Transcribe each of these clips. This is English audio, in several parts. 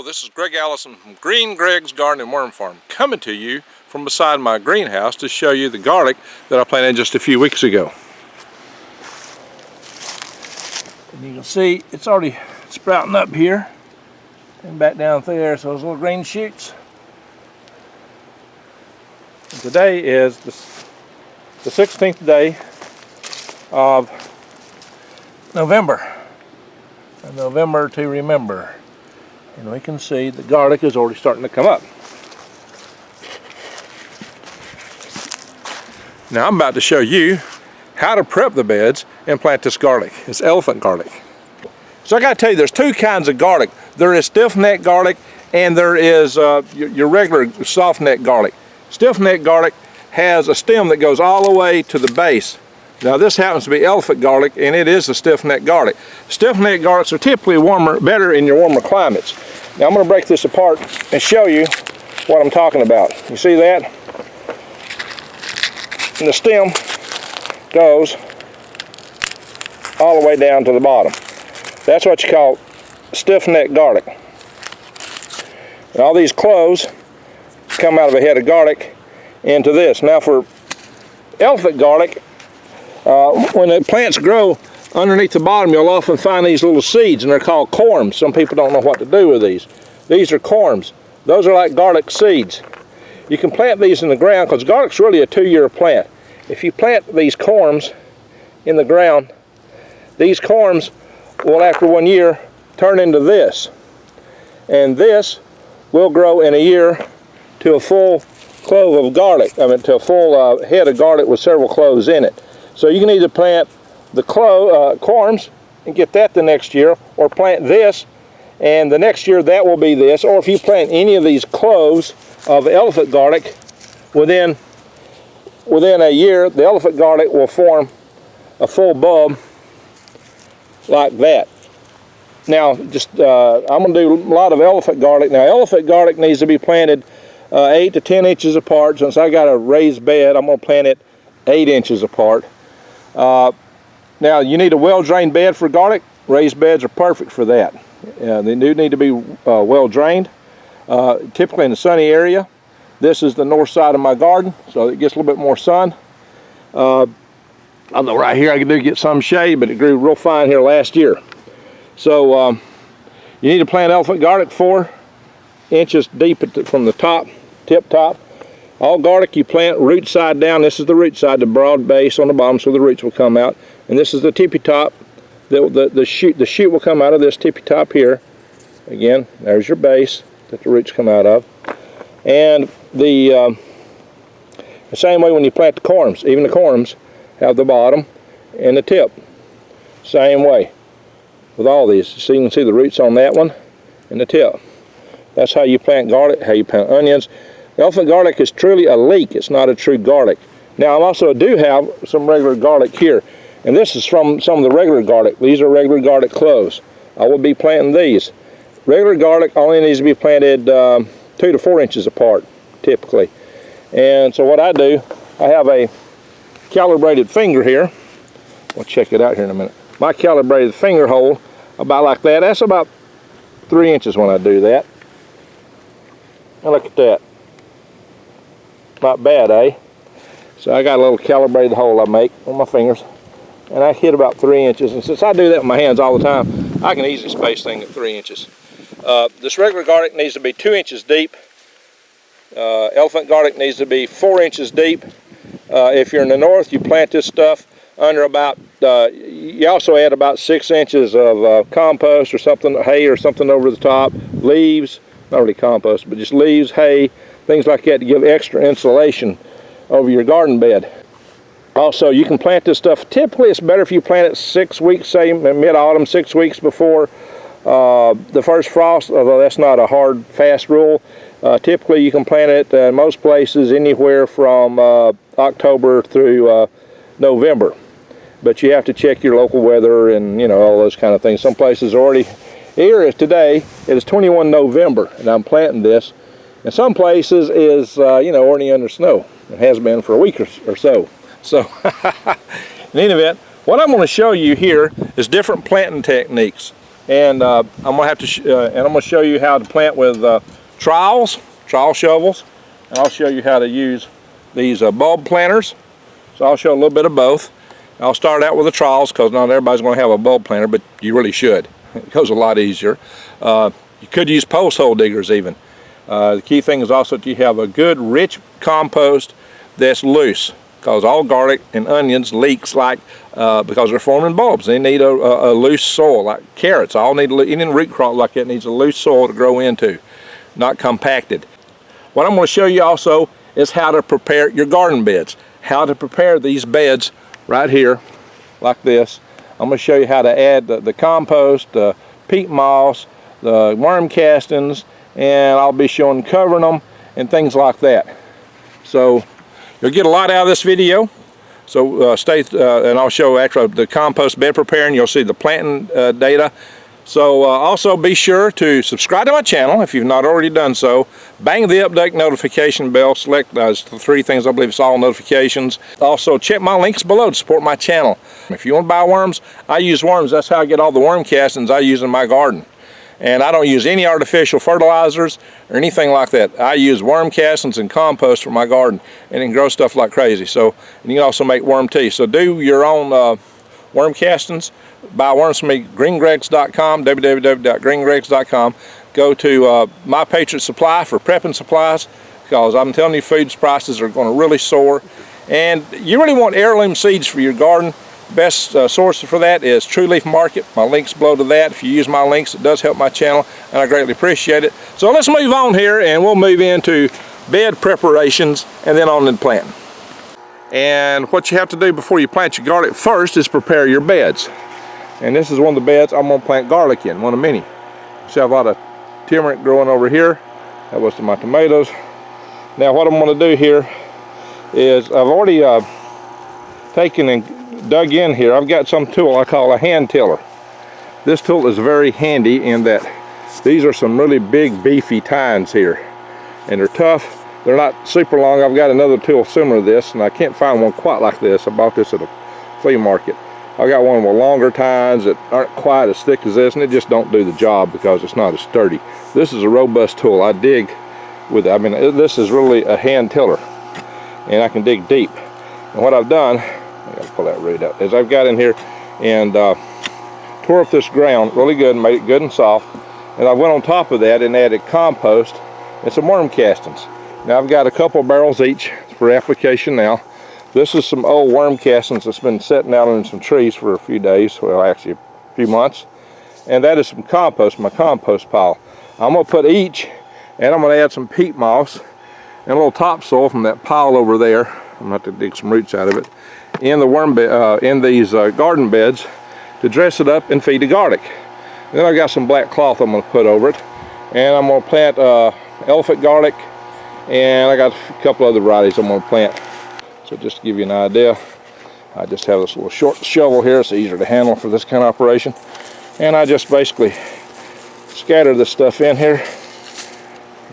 this is Greg Allison from Green Greg's Garden and Worm Farm, coming to you from beside my greenhouse to show you the garlic that I planted just a few weeks ago. And you can see it's already sprouting up here and back down through there, so those little green shoots. And today is the 16th day of November. A November to remember. And we can see the garlic is already starting to come up. Now I'm about to show you how to prep the beds and plant this garlic. It's elephant garlic. So I got to tell you, there's two kinds of garlic. There is stiff-neck garlic and there is your regular soft-neck garlic. Stiff-neck garlic has a stem that goes all the way to the base. Now this happens to be elephant garlic, and it is a stiff-neck garlic. Stiff-neck garlics are typically better in your warmer climates. Now I'm going to break this apart and show you what I'm talking about. You see that? And the stem goes all the way down to the bottom. That's what you call stiff-neck garlic. And all these cloves come out of a head of garlic into this. Now for elephant garlic, when the plants grow underneath the bottom, you'll often find these little seeds, and they're called corms. Some people don't know what to do with these. These are corms. Those are like garlic seeds. You can plant these in the ground because garlic's really a 2-year plant. If you plant these corms in the ground, these corms will, after 1 year, turn into this. And this will grow in a year to a full clove of garlic. To a full head of garlic with several cloves in it. So you can either plant the corms and get that the next year, or plant this and the next year that will be this. Or if you plant any of these cloves of elephant garlic, within a year the elephant garlic will form a full bulb like that. Now I'm going to do a lot of elephant garlic. Now elephant garlic needs to be planted 8 to 10 inches apart. Since I got a raised bed, I'm going to plant it 8 inches apart. Now you need a well-drained bed for garlic. Raised beds are perfect for that. They do need to be well drained, typically in a sunny area. This is the north side of my garden, so it gets a little bit more sun. I know right here I do get some shade, but it grew real fine here last year. So you need to plant elephant garlic 4 inches deep from the top, tip top. All garlic you plant root side down. This is the root side, the broad base on the bottom, so the roots will come out. And this is the tippy top. The shoot will come out of this tippy top here. Again, there's your base that the roots come out of. And the same way when you plant the corms. Even the corms have the bottom and the tip. Same way with all these. So you can see the roots on that one and the tip. That's how you plant garlic, how you plant onions. Elephant garlic is truly a leek. It's not a true garlic. Now I also do have some regular garlic here. And this is from some of the regular garlic. These are regular garlic cloves. I will be planting these. Regular garlic only needs to be planted 2 to 4 inches apart, typically. And so what I do, I have a calibrated finger here. We'll check it out here in a minute. My calibrated finger hole, about like that. That's about 3 inches when I do that. And look at that. Not bad, eh? So I got a little calibrated hole I make on my fingers, and I hit about 3 inches. And since I do that with my hands all the time, I can easily space things at 3 inches. This regular garlic needs to be 2 inches deep. Elephant garlic needs to be 4 inches deep. If you're in the north, you plant this stuff under about, you also add about 6 inches of compost or something, hay or something over the top, leaves, not really compost, but just leaves, hay, things like that to give extra insulation over your garden bed. Also, you can plant this stuff. Typically, it's better if you plant it 6 weeks, say mid-autumn, 6 weeks before the first frost, although that's not a hard, fast rule. Typically, you can plant it in most places anywhere from October through November. But you have to check your local weather and, all those kind of things. Some places already, here is today, it is 21 November, and I'm planting this. And some places is, already under snow. It has been for a week or so. So, in any event, what I'm going to show you here is different planting techniques. And I'm gonna have to and I'm gonna show you how to plant with trowel shovels, and I'll show you how to use these bulb planters. So I'll show a little bit of both. I'll start out with the trowels because not everybody's going to have a bulb planter, but you really should. It goes a lot easier. You could use post hole diggers even. The key thing is also that you have a good rich compost that's loose, because all garlic and onions leaks like because they're forming bulbs. They need a loose soil. Like carrots, all need any root crop like that needs a loose soil to grow into, not compacted. What I'm going to show you also is how to prepare your garden beds. How to prepare these beds right here, like this. I'm going to show you how to add the compost, the peat moss, the worm castings, and I'll be showing covering them and things like that. So you'll get a lot out of this video. So and I'll show actually the compost bed preparing. You'll see the planting data. So also be sure to subscribe to my channel if you've not already done so. Bang the update notification bell. Select those 3 things. I believe it's all notifications. Also check my links below to support my channel. If you want to buy worms, I use worms. That's how I get all the worm castings I use in my garden. And I don't use any artificial fertilizers or anything like that. I use worm castings and compost for my garden, and it can grow stuff like crazy. So, and you can also make worm tea. So do your own worm castings. Buy worms from me, greengregs.com, www.greengregs.com. Go to My Patriot Supply for prepping supplies, because I'm telling you, food prices are going to really soar. And you really want heirloom seeds for your garden. Best source for that is True Leaf Market. My link's below to that. If you use my links, it does help my channel, and I greatly appreciate it. So let's move on here, and we'll move into bed preparations and then on to planting. And what you have to do before you plant your garlic first is prepare your beds. And this is one of the beds I'm going to plant garlic in, one of many. See, I have a lot of turmeric growing over here. That was to my tomatoes. Now what I'm going to do here is I've already taken and dug in here. I've got some tool I call a hand tiller. This tool is very handy in that these are some really big beefy tines here, and they're tough. They're not super long. I've got another tool similar to this, and I can't find one quite like this. I bought this at a flea market. I've got one with longer tines that aren't quite as thick as this, and it just don't do the job because it's not as sturdy. This is a robust tool. I dig with it. I mean, this is really a hand tiller, and I can dig deep. And what I've done, I gotta pull that root out, is I've got in here and tore up this ground really good and made it good and soft. And I went on top of that and added compost and some worm castings. Now I've got a couple barrels each for application now. This is some old worm castings that's been sitting out in some trees for a few days, well actually a few months. And that is some compost, my compost pile. I'm going to put each, and I'm going to add some peat moss and a little topsoil from that pile over there. I'm going to have to dig some roots out of it. In the worm bed, in these garden beds to dress it up and feed the garlic. And then I've got some black cloth I'm going to put over it. And I'm going to plant elephant garlic, and I got a couple other varieties I'm going to plant. So just to give you an idea, I just have this little short shovel here. It's easier to handle for this kind of operation. And I just basically scatter this stuff in here,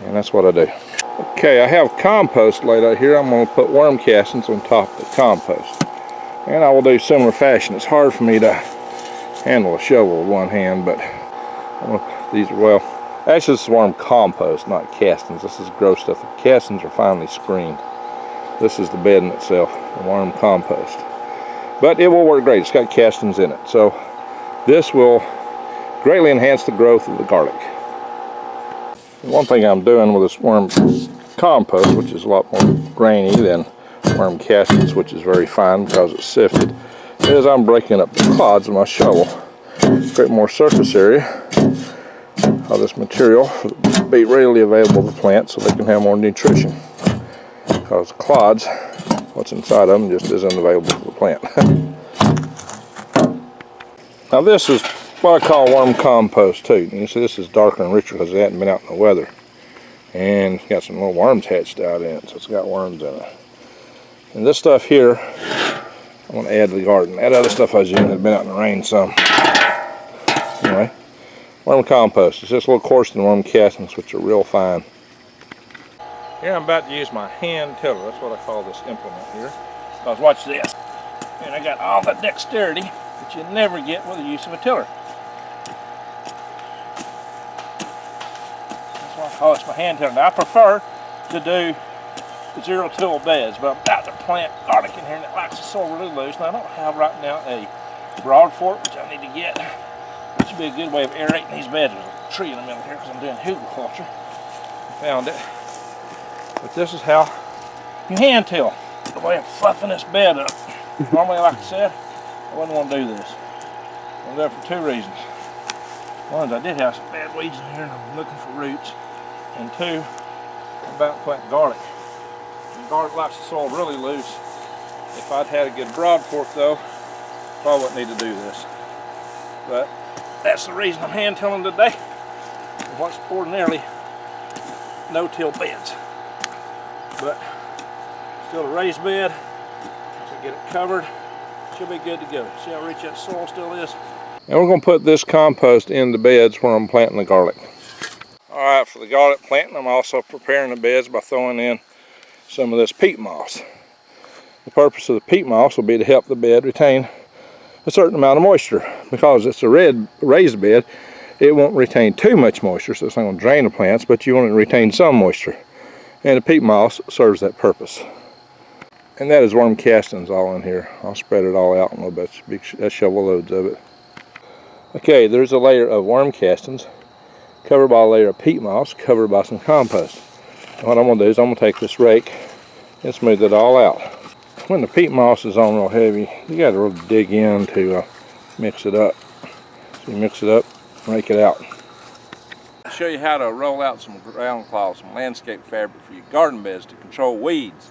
and that's what I do. Okay, I have compost laid out here. I'm going to put worm castings on top of the compost. And I will do similar fashion. It's hard for me to handle a shovel with one hand, but these are, well, actually this is worm compost, not castings. This is gross stuff. The castings are finely screened. This is the bed in itself, the worm compost. But it will work great. It's got castings in it. So this will greatly enhance the growth of the garlic. One thing I'm doing with this worm compost, which is a lot more grainy than worm castings, which is very fine because it's sifted, is I'm breaking up the clods of my shovel to create more surface area of this material to be readily available to plants so they can have more nutrition. Because clods, what's inside of them just isn't available to the plant. Now this is what I call worm compost too. You see this is darker and richer because it hadn't been out in the weather. And it's got some little worms hatched out in it, so it's got worms in it. And this stuff here, I'm going to add to the garden. That other stuff I was using had been out in the rain some. Anyway, worm compost. It's just a little coarser than worm castings, which are real fine. Here I'm about to use my hand tiller. That's what I call this implement here. Because watch this. And I got all the dexterity that you never get with the use of a tiller. Oh, it's my hand tiller. Now I prefer to do zero-till beds, but I'm about to plant garlic in here and it likes the soil really loose. Now I don't have right now a broad fork, which I need to get. Which would be a good way of aerating these beds. There's a tree in the middle here because I'm doing hugelkultur. I found it. But this is how you hand till. The way of fluffing this bed up. Normally, like I said, I wouldn't want to do this. I'm there for two reasons. One is I did have some bad weeds in here and I'm looking for roots. And two, I'm about to plant garlic. And garlic likes the soil really loose. If I'd had a good broad fork though, probably wouldn't need to do this. But that's the reason I'm hand tilling today. What's ordinarily no-till beds. But still a raised bed. Once I get it covered, she'll be good to go. See how rich that soil still is? And we're going to put this compost in the beds where I'm planting the garlic. Alright, for the garlic planting, I'm also preparing the beds by throwing in some of this peat moss. The purpose of the peat moss will be to help the bed retain a certain amount of moisture. Because it's a raised bed, it won't retain too much moisture, so it's not going to drain the plants, but you want it to retain some moisture. And the peat moss serves that purpose. And that is worm castings all in here. I'll spread it all out in a little bit. That's shovel loads of it. Okay, there's a layer of worm castings covered by a layer of peat moss covered by some compost. And what I'm going to do is I'm going to take this rake and smooth it all out. When the peat moss is on real heavy, you got to really dig in to mix it up. So you mix it up, rake it out. I'll show you how to roll out some ground cloth, some landscape fabric for your garden beds to control weeds.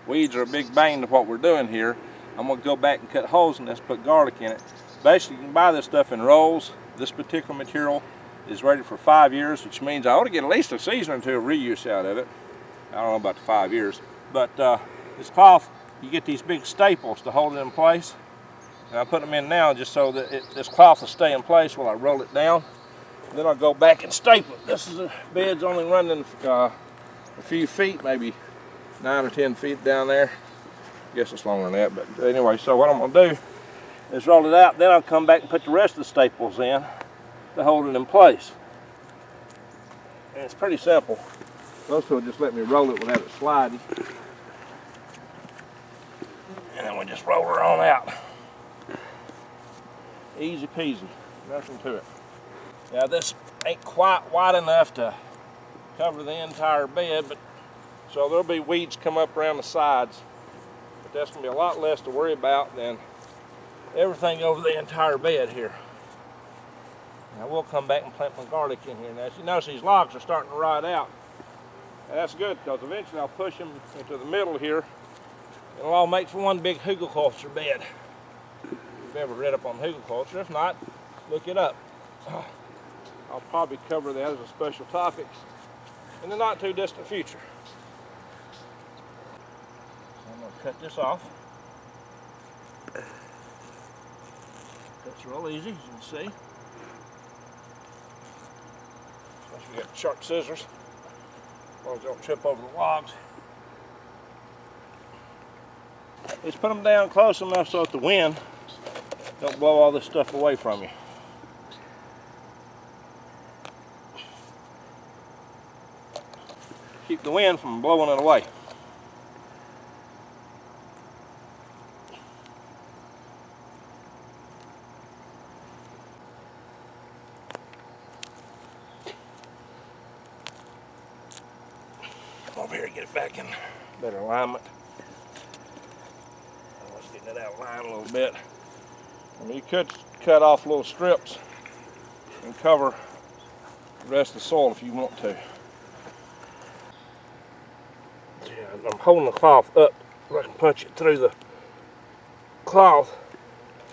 Weeds are a big bane to what we're doing here. I'm going to go back and cut holes in this, put garlic in it. Basically, you can buy this stuff in rolls. This particular material is rated for 5 years, which means I ought to get at least a season or two of reuse out of it. I don't know about the 5 years. But this cloth, you get these big staples to hold it in place. And I put them in now just so that this cloth will stay in place while I roll it down. Then I'll go back and staple it. This is a bed's only running a few feet, maybe 9 or 10 feet down there. I guess it's longer than that, but anyway, so what I'm going to do is roll it out, then I'll come back and put the rest of the staples in to hold it in place. And it's pretty simple. Those two will just let me roll it without it sliding. And then we just roll her on out. Easy peasy, nothing to it. Now this ain't quite wide enough to cover the entire bed, but so there'll be weeds come up around the sides. But that's going to be a lot less to worry about than everything over the entire bed here. Now we'll come back and plant my garlic in here. Now as you notice, these logs are starting to rot out. And that's good because eventually I'll push them into the middle here and it'll all make for one big hugelkultur bed. If you've ever read up on hugelkultur, if not, look it up. I'll probably cover that as a special topic in the not too distant future. So I'm going to cut this off. Cuts real easy, as you can see. Especially if you got sharp scissors, as long as you don't trip over the logs. Just put them down close enough so that the wind don't blow all this stuff away from you. Keep the wind from blowing it away. Come over here and get it back in better alignment. Let's get that out of line a little bit. I mean, you could cut off little strips and cover the rest of the soil if you want to. Yeah, I'm holding the cloth up so I can punch it through the cloth.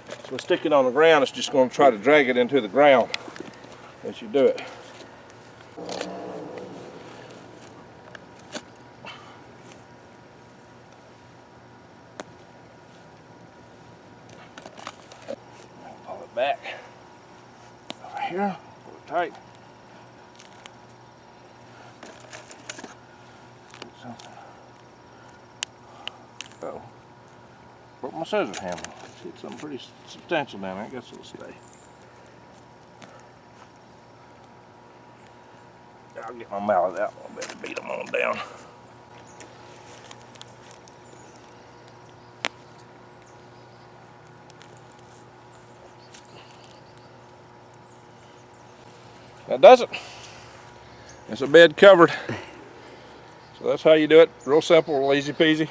So when stick it on the ground, it's just going to try to drag it into the ground as you do it. Pull it back over here, pull it tight. Oh, broke my scissors handle. It's something pretty substantial down there. I guess it'll stay. I'll get my mallet out a little bit and beat them on down. That does it. It's a bed covered. So that's how you do it. Real simple, real easy peasy.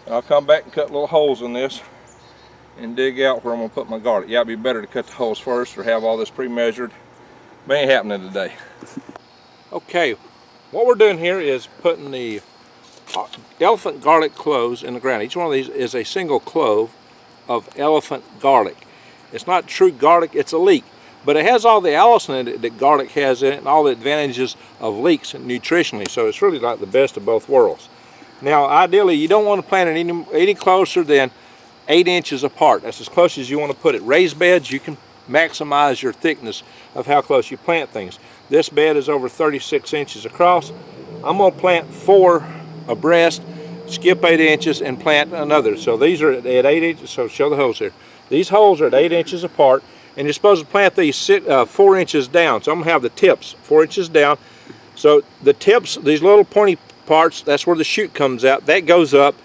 I'll come back and cut little holes in this and dig out where I'm going to put my garlic. Yeah, it'd be better to cut the holes first or have all this pre-measured. But ain't happening today. Okay, what we're doing here is putting the elephant garlic cloves in the ground. Each one of these is a single clove of elephant garlic. It's not true garlic, it's a leek. But it has all the allicin in it that garlic has in it and all the advantages of leeks nutritionally. So it's really like the best of both worlds. Now ideally you don't want to plant it any closer than 8 inches apart. That's as close as you want to put it. Raised beds, you can maximize your thickness of how close you plant things. This bed is over 36 inches across. I'm going to plant 4 abreast, skip 8 inches and plant another. So these are at 8 inches, so show the holes here. These holes are at 8 inches apart. And you're supposed to plant these 4 inches down. So I'm going to have the tips 4 inches down. So the tips, these little pointy parts, that's where the shoot comes out. That goes up.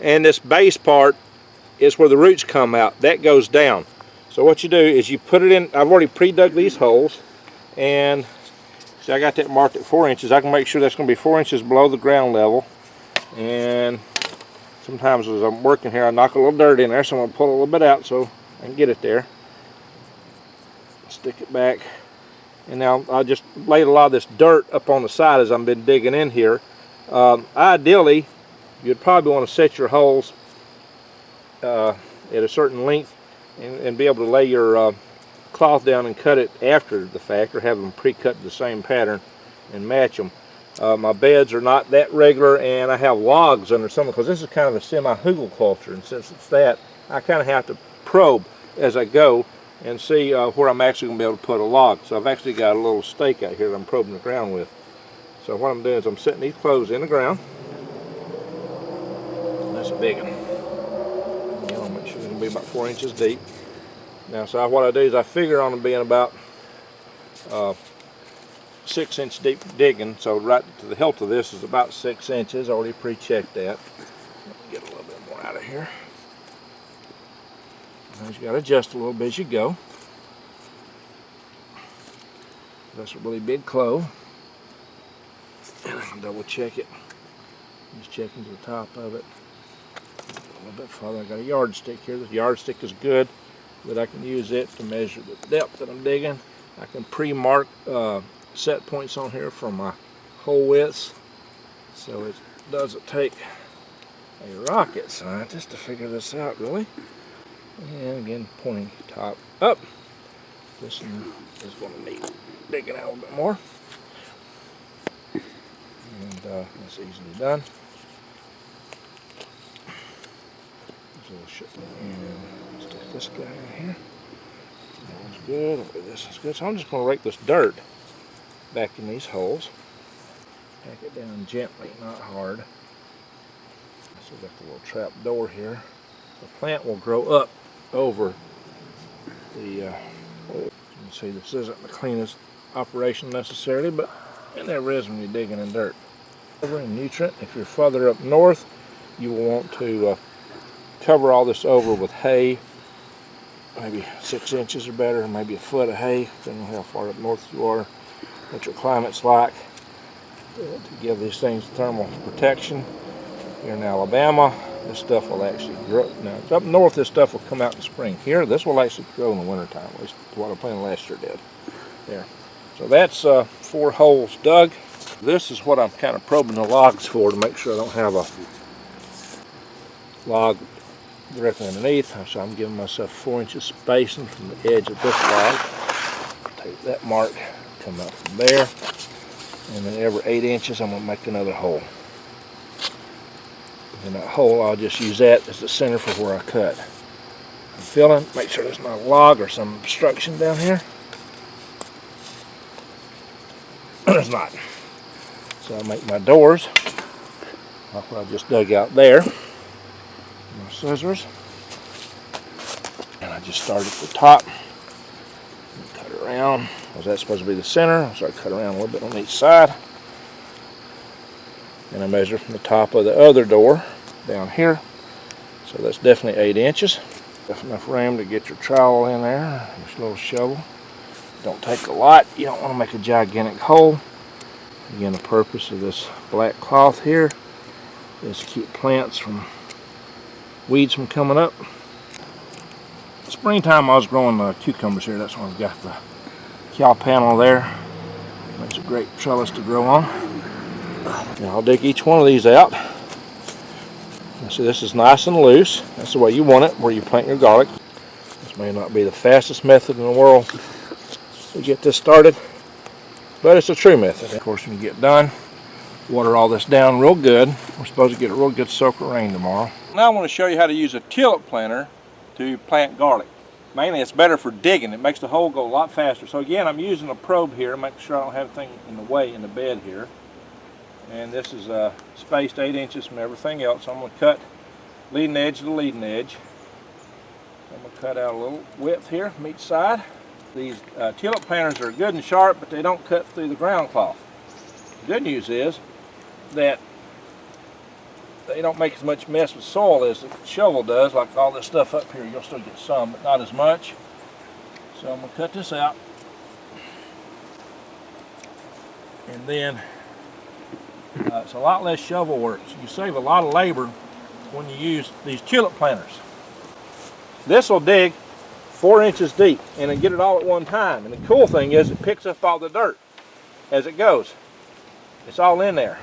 And this base part is where the roots come out. That goes down. So what you do is you put it in. I've already pre-dug these holes. And see, I got that marked at 4 inches. I can make sure that's going to be 4 inches below the ground level. And sometimes as I'm working here, I knock a little dirt in there. So I'm going to pull a little bit out so I can get it there. Stick it back, and now I just laid a lot of this dirt up on the side as I've been digging in here. Ideally, you'd probably want to set your holes at a certain length and be able to lay your cloth down and cut it after the fact, or have them pre-cut the same pattern and match them. My beds are not that regular, and I have logs under some, because this is kind of a semi-hugelkultur, and since it's that, I kind of have to probe as I go and see where I'm actually going to be able to put a log. So I've actually got a little stake out here that I'm probing the ground with. So what I'm doing is I'm setting these cloves in the ground. That's a big one. Again, I'll make sure it's going to be about 4 inches deep. Now, so what I do is I figure on them being about 6 inch deep digging. So right to the hilt of this is about 6 inches. I already pre-checked that. Get a little bit more out of here. You got to adjust a little bit as you go. That's a really big clove. And I can double check it. Just checking to the top of it. A little bit farther. I got a yardstick here. The yardstick is good, but I can use it to measure the depth that I'm digging. I can pre-mark set points on here for my hole widths. So it doesn't take a rocket scientist to figure this out, really. And again, pointing top up. This one is going to need digging out a little bit more. And that's easily done. And stick this guy in here. That one's good. This is good. So I'm just going to rake this dirt back in these holes. Pack it down gently, not hard. So we've got the little trap door here. The plant will grow up over the you can see this isn't the cleanest operation necessarily, but it never is when you're digging in dirt. Cover and nutrient. If you're further up north, you will want to cover all this over with hay, maybe 6 inches or better, maybe a foot of hay, depending on how far up north you are, what your climate's like, to give these things thermal protection. Here in Alabama, this stuff will actually grow. Now, up north, this stuff will come out in the spring. Here, this will actually grow in the wintertime, at least what I planted last year did. There. So that's 4 holes dug. This is what I'm kind of probing the logs for, to make sure I don't have a log directly underneath. So I'm giving myself 4 inches spacing from the edge of this log. Take that mark, come up from there, and then every 8 inches I'm going to make another hole. In that hole, I'll just use that as the center for where I cut. I'm feeling, make sure there's not a log or some obstruction down here. There's not. So I make my doors like what I just dug out there. My scissors. And I just start at the top. Cut around. Was that supposed to be the center? So I cut around a little bit on each side. And I measure from the top of the other door down here. So that's definitely 8 inches. That's enough room to get your trowel in there, this little shovel. Don't take a lot. You don't want to make a gigantic hole. Again, the purpose of this black cloth here is to keep plants from, weeds from coming up. Springtime I was growing cucumbers here. That's why I've got the cow panel there. Makes a great trellis to grow on. Now I'll dig each one of these out. See, this is nice and loose. That's the way you want it, where you plant your garlic. This may not be the fastest method in the world to get this started, but it's a true method. Of course, when you get done, water all this down real good. We're supposed to get a real good soak of rain tomorrow. Now I want to show you how to use a tulip planter to plant garlic. Mainly it's better for digging. It makes the hole go a lot faster. So again, I'm using a probe here, making sure I don't have anything in the way in the bed here. And this is spaced 8 inches from everything else. So I'm going to cut leading edge to leading edge. I'm going to cut out a little width here from each side. These tulip planters are good and sharp, but they don't cut through the ground cloth. The good news is that they don't make as much mess with soil as the shovel does. Like all this stuff up here, you'll still get some, but not as much. So I'm going to cut this out. And then it's a lot less shovel work. So you save a lot of labor when you use these tulip planters. This will dig 4 inches deep and then get it all at one time. And the cool thing is it picks up all the dirt as it goes. It's all in there.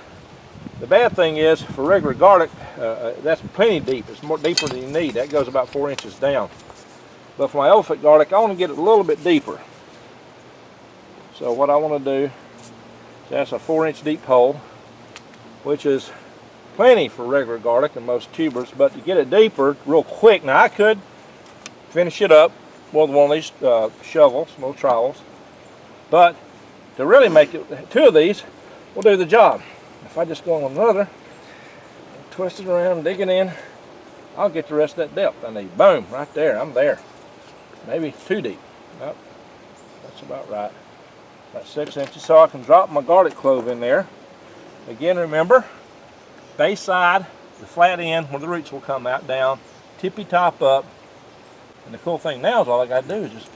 The bad thing is for regular garlic, that's plenty deep. It's more deeper than you need. That goes about 4 inches down. But for my elephant garlic, I want to get it a little bit deeper. So what I want to do is that's a 4-inch deep hole, which is plenty for regular garlic and most tubers, but to get it deeper real quick, now I could finish it up with one of these shovels, little trowels, but to really make it, 2 of these will do the job. If I just go on another, twist it around, dig it in, I'll get the rest of that depth I need. Boom, right there, I'm there. Maybe too deep. Nope, that's about right. About 6 inches, so I can drop my garlic clove in there. Again, remember, base side, the flat end where the roots will come out down, tippy top up. And the cool thing now is all I got to do is just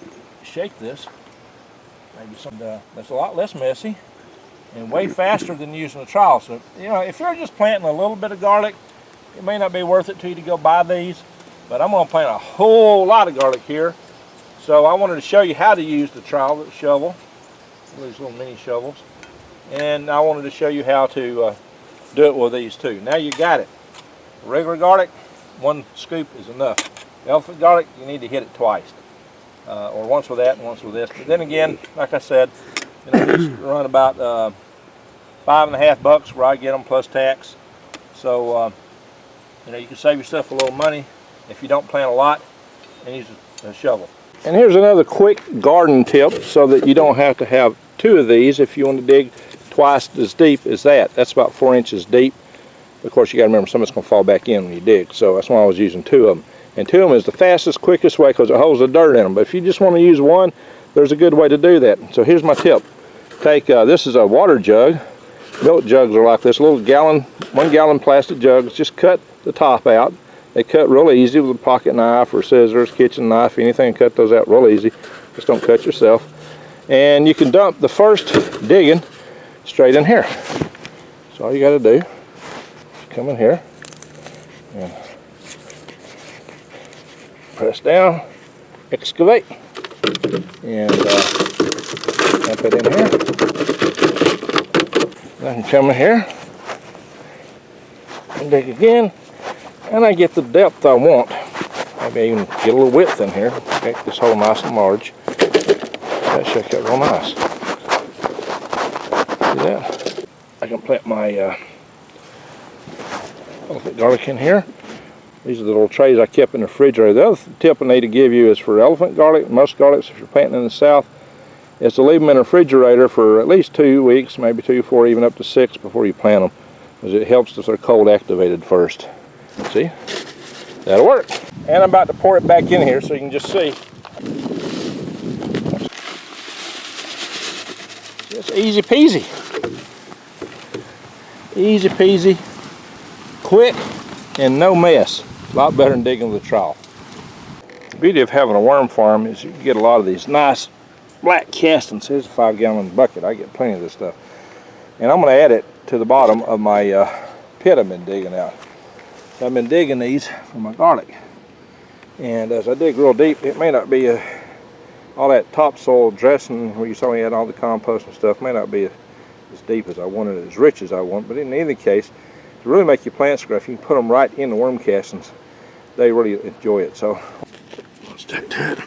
shake this. Maybe some, that's a lot less messy and way faster than using a trowel. So, you know, if you're just planting a little bit of garlic, it may not be worth it to you to go buy these. But I'm going to plant a whole lot of garlic here. So I wanted to show you how to use the trowel, the shovel, these little mini shovels. And I wanted to show you how to do it with these too. Now you got it. Regular garlic, 1 scoop is enough. Elephant garlic, you need to hit it twice. Or once with that and once with this. But then again, like I said, you know, these run about $5.50 where I get them plus tax. So you know, you can save yourself a little money if you don't plant a lot and use a shovel. And here's another quick garden tip so that you don't have to have 2 of these if you want to dig twice as deep as that. That's about 4 inches deep. Of course, you got to remember some of it's going to fall back in when you dig, so that's why I was using 2 of them. And 2 of them is the fastest, quickest way because it holds the dirt in them. But if you just want to use 1, there's a good way to do that. So here's my tip. Take, this is a water jug. Milk jugs are like this, little 1 gallon plastic jugs. Just cut the top out. They cut real easy with a pocket knife or scissors, kitchen knife, anything. Cut those out real easy. Just don't cut yourself. And you can dump the first digging straight in here. So all you got to do is come in here and press down, excavate, and dump it in here. Then come in here and dig again, and I get the depth I want. Maybe even get a little width in here. Make this hole nice and large. That should get real nice. See that? I can plant my elephant garlic in here. These are the little trays I kept in the refrigerator. The other tip I need to give you is for elephant garlic, most garlics if you're planting in the south, is to leave them in the refrigerator for at least 2 weeks, maybe 2, 4, even up to 6 before you plant them, because it helps if they're cold activated first. See? That'll work. And I'm about to pour it back in here so you can just see. It's easy peasy. Easy peasy, quick, and no mess. A lot better than digging with a trowel. The beauty of having a worm farm is you can get a lot of these nice black castings. Here's a 5-gallon bucket. I get plenty of this stuff. And I'm going to add it to the bottom of my pit I've been digging out. So I've been digging these for my garlic. And as I dig real deep, it may not be all that topsoil dressing where you saw me had all the compost and stuff may not be as deep as I want it, as rich as I want. But in either case, to really make your plants grow, if you can put them right in the worm castings, they really enjoy it. So let's take that.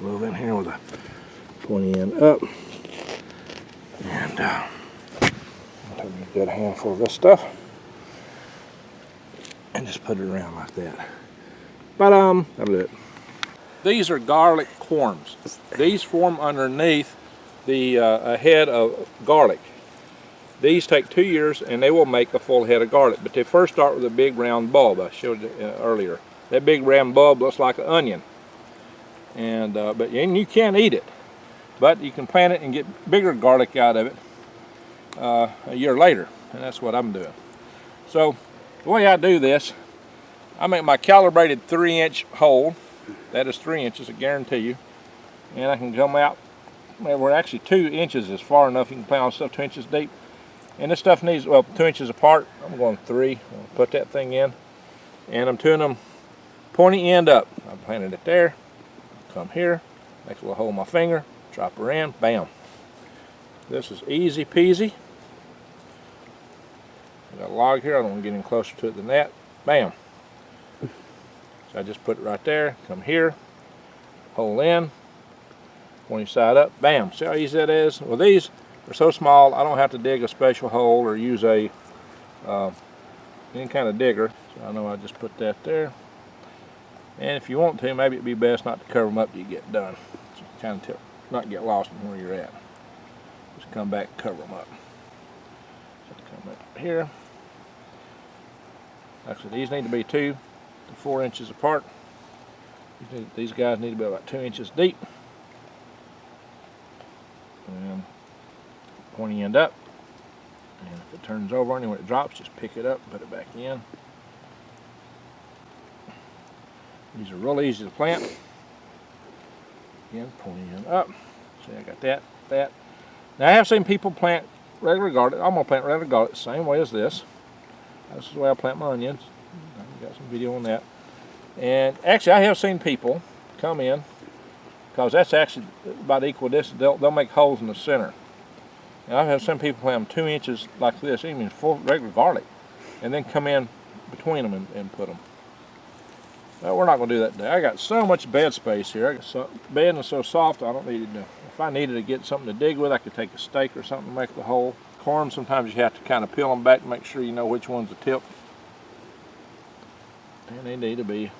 Move in here with a pointy end up. And I'll take a good handful of this stuff and just put it around like that. That'll do it. These are garlic corms. These form underneath the head of garlic. These take 2 years and they will make a full head of garlic, but they first start with a big round bulb I showed you earlier. That big round bulb looks like an onion, and you can't eat it, but you can plant it and get bigger garlic out of it a year later, and that's what I'm doing. So the way I do this, I make my calibrated 3-inch hole. That is 3 inches, I guarantee you. And I can come out, well, actually 2 inches is far enough. You can plant all stuff 2 inches deep. And this stuff needs, well, 2 inches apart. I'm going 3. I'll put that thing in. And I'm doing them pointy end up. I planted it there. Come here, make a little hole in my finger, drop her in, bam. This is easy peasy. I got a log here, I don't want to get any closer to it than that. Bam. So I just put it right there, come here, hole in, pointy side up, bam. See how easy that is? Well, these are so small, I don't have to dig a special hole or use a any kind of digger. So I know I just put that there. And if you want to, maybe it'd be best not to cover them up till you get done. So kind of not get lost in where you're at. Just come back and cover them up. So come up here. Like I said, these need to be 2 to 4 inches apart. These guys need to be about 2 inches deep. And pointy end up. And if it turns over and when it drops, just pick it up, put it back in. These are real easy to plant. Again, pointy end up. See, I got that, that. Now I have seen people plant regular garlic. I'm going to plant regular garlic the same way as this. This is the way I plant my onions. I've got some video on that. And actually I have seen people come in, because that's actually about equal distance, they'll make holes in the center. And I have some people plant them 2 inches like this, even full regular garlic, and then come in between them and put them. Well, we're not going to do that today. I got so much bed space here. Bed is so soft I don't need it to. If I needed to get something to dig with, I could take a stake or something to make the hole. Corms, sometimes you have to kind of peel them back to make sure you know which one's the tip. And they need to be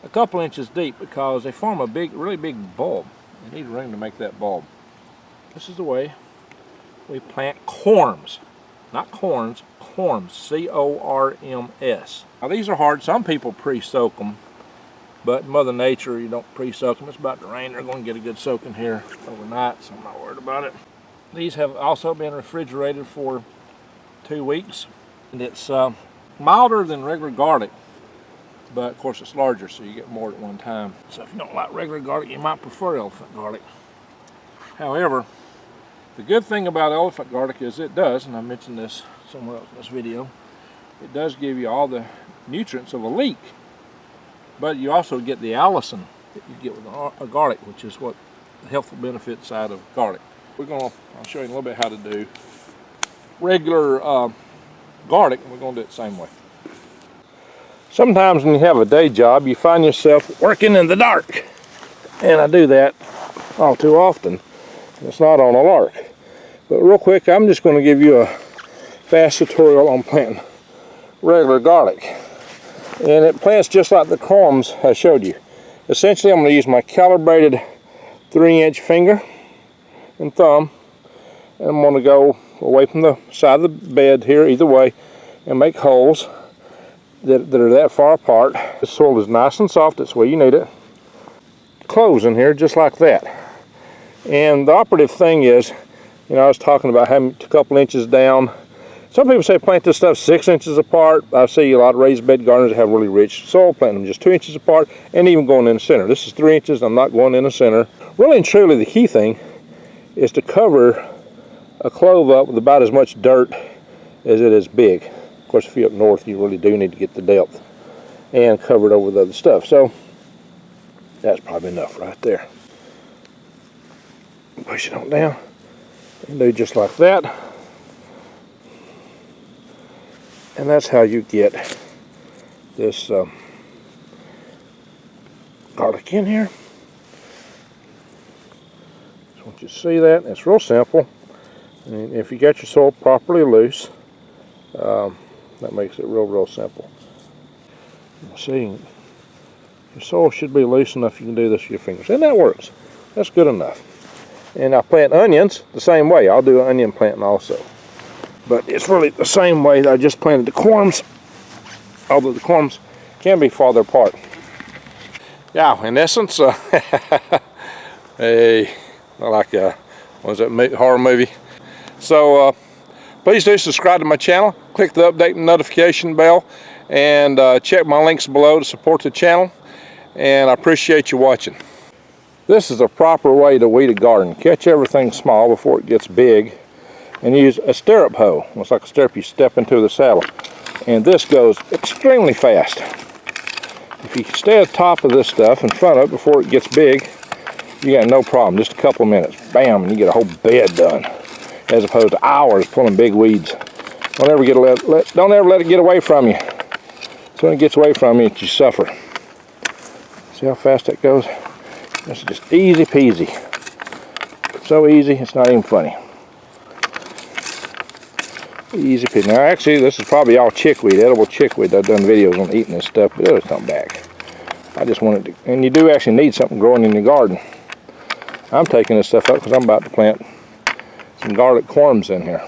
a couple inches deep because they form a really big bulb. You need room to make that bulb. This is the way we plant corms. Not corns, corms. C-O-R-M-S. Now these are hard. Some people pre-soak them, but Mother Nature, you don't pre-soak them. It's about to rain. They're going to get a good soaking here overnight, so I'm not worried about it. These have also been refrigerated for 2 weeks, and it's milder than regular garlic, but of course it's larger, so you get more at one time. So if you don't like regular garlic, you might prefer elephant garlic. However, the good thing about elephant garlic is it does, and I mentioned this somewhere else in this video, it does give you all the nutrients of a leek, but you also get the allicin that you get with a garlic, which is what the healthful benefit side of garlic. I'll show you a little bit how to do regular garlic, and we're going to do it the same way. Sometimes when you have a day job, you find yourself working in the dark. And I do that all too often. It's not on a lark. But real quick, I'm just going to give you a fast tutorial on planting regular garlic. And it plants just like the corms I showed you. Essentially, I'm going to use my calibrated 3-inch finger and thumb, and I'm going to go away from the side of the bed here either way and make holes that are that far apart. The soil is nice and soft, that's where you need it. Close in here just like that. And the operative thing is, I was talking about having a couple inches down Some people say plant this stuff 6 inches apart. I see a lot of raised bed gardeners that have really rich soil, plant them just 2 inches apart, and even going in the center. This is 3 inches. I'm not going in the center. Really and truly, the key thing is to cover a clove up with about as much dirt as it is big. Of course, if you're up north, you really do need to get the depth and cover it over with other stuff. So that's probably enough right there. Push it on down and do just like that. And that's how you get this garlic in here. Just want you to see that. It's real simple. And if you got your soil properly loose, that makes it real simple. See, your soil should be loose enough you can do this with your fingers. And that works. That's good enough. And I plant onions the same way. I'll do onion planting also. But it's really the same way that I just planted the corms, although the corms can be farther apart. Yeah, in essence, like what was that horror movie? So please do subscribe to my channel, click the update notification bell, and check my links below to support the channel. And I appreciate you watching. This is a proper way to weed a garden. Catch everything small before it gets big, and use a stirrup hoe. It's like a stirrup you step into the saddle. And this goes extremely fast. If you stay at the top of this stuff in front of it before it gets big, you got no problem. Just a couple of minutes, bam, and you get a whole bed done, as opposed to hours pulling big weeds. Don't ever let it get away from you. So when it gets away from you, you suffer. See how fast that goes? This is just easy peasy. So easy, it's not even funny. Easy peasy. Now actually, this is probably all chickweed, edible chickweed. I've done videos on eating this stuff, but it'll come back. I just wanted to, and you do actually need something growing in your garden. I'm taking this stuff up because I'm about to plant some garlic corms in here.